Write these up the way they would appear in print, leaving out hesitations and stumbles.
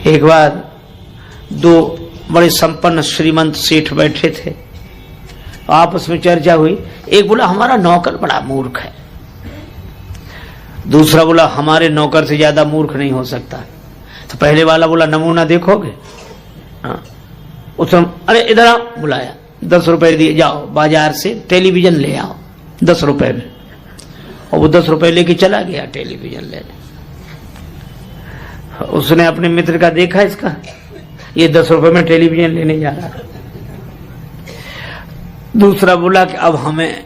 एक बार दो बड़े संपन्न श्रीमंत सेठ बैठे थे, आपस में चर्चा हुई। एक बोला हमारा नौकर बड़ा मूर्ख है, दूसरा बोला हमारे नौकर से ज्यादा मूर्ख नहीं हो सकता। तो पहले वाला बोला नमूना देखोगे? हाँ। उसने अरे इधर आओ, बुलाया, 10 रुपए दिए, जाओ बाजार से टेलीविजन ले आओ 10 रुपए में। और वो 10 रुपए लेके चला गया टेलीविजन लेने। उसने अपने मित्र का देखा, इसका ये 10 रुपए में टेलीविजन लेने जा रहा। दूसरा बोला कि अब हमें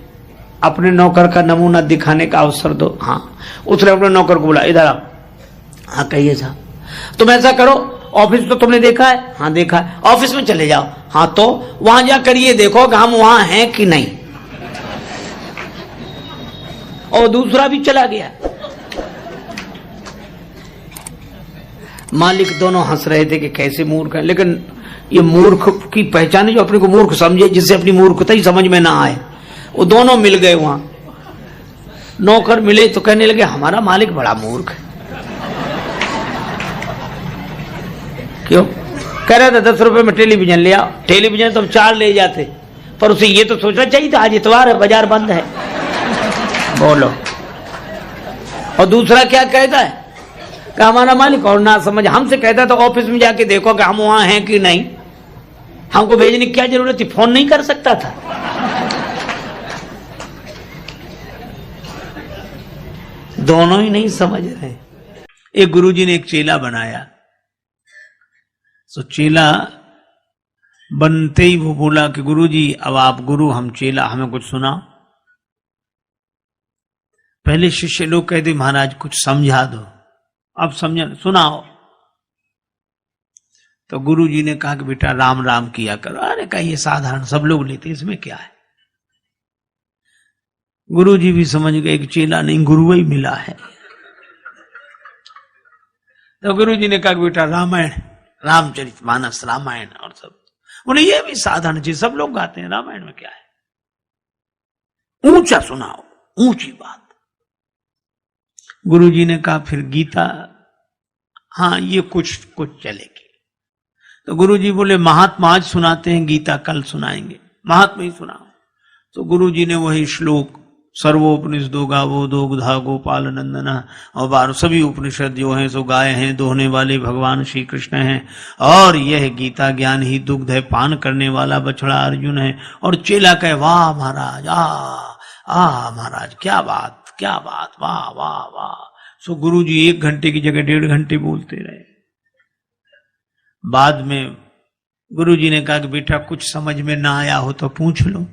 अपने नौकर का नमूना दिखाने का अवसर दो। हाँ, उसने अपने नौकर को बोला इधर आओ। हाँ कहिए साहब। तुम ऐसा करो, ऑफिस तो तुमने देखा है? हाँ देखा है। ऑफिस में चले जाओ। हाँ तो वहां जाकर ये देखो कि हम वहां हैं कि नहीं। और दूसरा भी चला गया। मालिक दोनों हंस रहे थे कि कैसे मूर्ख है, लेकिन ये मूर्ख की पहचान है जो अपने को मूर्ख समझे, जिससे अपनी मूर्खता ही समझ में ना आए। वो दोनों मिल गए वहां। नौकर मिले तो कहने लगे हमारा मालिक बड़ा मूर्ख है। क्यों? कह रहा था 10 रुपए में टेलीविजन ले आओ। टेलीविजन तो हम 4 ले जाते, पर उसे ये तो सोचना चाहिए था आज इतवार है, बाजार बंद है। बोलो। और दूसरा क्या कहता है कि हमारा मालिक और ना समझ हमसे कहता तो ऑफिस में जाके देखो कि हम वहां हैं कि नहीं। हमको भेजने की क्या जरूरत थी, फोन नहीं कर सकता था। दोनों ही नहीं समझ रहे। एक गुरुजी ने एक चेला बनाया, तो चेला बनते ही वो बोला कि गुरुजी अब आप गुरु हम चेला, हमें कुछ सुनाओ। पहले शिष्य लोग कहते महाराज कुछ समझा दो, अब समझा सुनाओ। तो गुरुजी ने कहा कि बेटा राम राम किया करो। अरे कहिए साधारण सब लोग लेते, इसमें क्या है। गुरुजी भी समझ गए कि चेला नहीं गुरु ही मिला है। तो गुरुजी ने कहा कि बेटा रामायण, रामचरितमानस, रामायण और सब। बोले ये भी साधारण चीज, सब लोग गाते हैं, रामायण में क्या है, ऊंचा सुनाओ, ऊंची बात। गुरुजी ने कहा फिर गीता, हाँ ये कुछ चलेगी। तो गुरुजी बोले महात्मा आज सुनाते हैं, गीता कल सुनाएंगे, महात्मा ही सुनाओ। तो गुरुजी ने वही श्लोक सर्वोपनिषदो गावो दुग्धा गोपाल नंदना और 12 सभी उपनिषद जो हैं सो गाय हैं, दोहने वाले भगवान श्री कृष्ण हैं। और यह गीता ज्ञान ही दुग्ध है, पान करने वाला बछड़ा अर्जुन है। और चेला कहे वाह महाराज, आ महाराज क्या बात, क्या बात, वाह वाह वाह। सो गुरुजी 1 घंटे की जगह 1.5 घंटे बोलते रहे। बाद में गुरुजी ने कहा कि बेटा कुछ समझ में ना आया हो तो पूछ लो।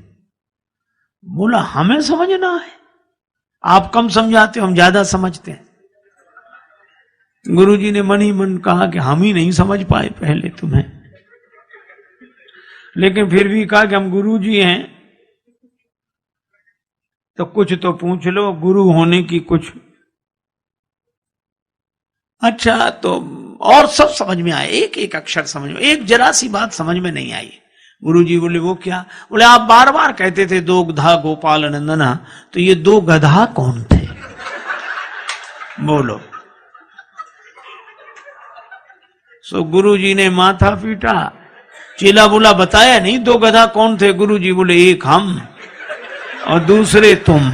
बोला हमें समझना है, आप कम समझाते हो, हम ज्यादा समझते हैं। गुरुजी ने मन ही मन कहा कि हम ही नहीं समझ पाए पहले तुम्हें, लेकिन फिर भी कहा कि हम गुरुजी हैं तो कुछ तो पूछ लो, गुरु होने की कुछ। अच्छा तो और सब समझ में आए, एक एक अक्षर समझ में, एक जरा सी बात समझ में नहीं आई। गुरुजी बोले वो क्या? बोले आप बार बार कहते थे दो गधा गोपाल नंदना, तो ये 2 गधा कौन थे? बोलो। सो गुरुजी ने माथा पीटा। चेला बोला बताया नहीं 2 गधा कौन थे? गुरुजी बोले एक हम और दूसरे तुम।